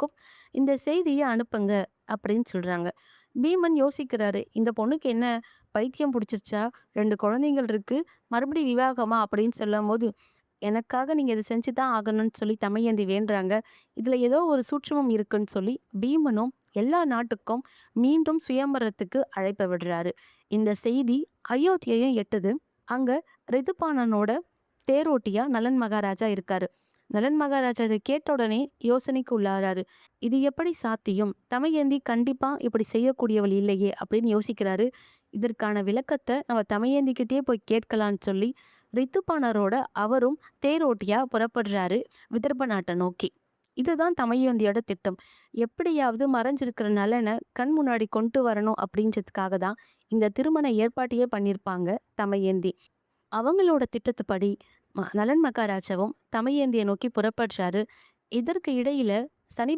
நாட்டுக்கும் இந்த செய்தியை அனுப்புங்க அப்படின்னு சொல்றாங்க. பீமன் யோசிக்கிறாரு. இந்த பொண்ணுக்கு என்ன பைத்தியம் பிடிச்சிருச்சா? 2 குழந்தைகள் இருக்கு. மறுபடியும் விவாகமா? அப்படின்னு சொல்லும்போது, எனக்காக நீங்க இத செஞ்சு தான் ஆகணும்னு சொல்லி தமயந்தி வேண்டுறாங்க. இதுல ஏதோ ஒரு சூட்சுமம் இருக்குன்னு சொல்லி பீமனும் எல்லா நாட்டுக்கும் மீண்டும் சுயம்பரத்துக்கு அழைப்பு விடுறாரு. இந்த செய்தி அயோத்தியையும் எட்டுது. அங்க ரிதுபானனோட தேரோட்டியா நலன் மகாராஜா இருக்காரு. நலன் மகாராஜா இத கேட்ட உடனே யோசனைக்கு உள்ளாராரு. இது எப்படி சாத்தியம்? தமயந்தி கண்டிப்பா இப்படி செய்யக்கூடியவள் இல்லையே அப்படின்னு யோசிக்கிறாரு. இதற்கான விளக்கத்த நம்ம தமயந்திகிட்டயே போய் கேட்கலான்னு சொல்லி ரித்துபானரோட அவரும் தேரோட்டியா புறப்படுறாரு விதர்ப்ப நாட்டை நோக்கி. இதுதான் தமயந்தியோட திட்டம். எப்படியாவது மறைஞ்சிருக்கிற நலனை கண் முன்னாடி கொண்டு வரணும் அப்படின்றதுக்காக தான் இந்த திருமண ஏற்பாட்டையே பண்ணியிருப்பாங்க தமயந்தி. அவங்களோட திட்டத்துப்படி நலன் மகாராஜாவும் தமயந்தியை நோக்கி புறப்படுறாரு. இதற்கு இடையில சனி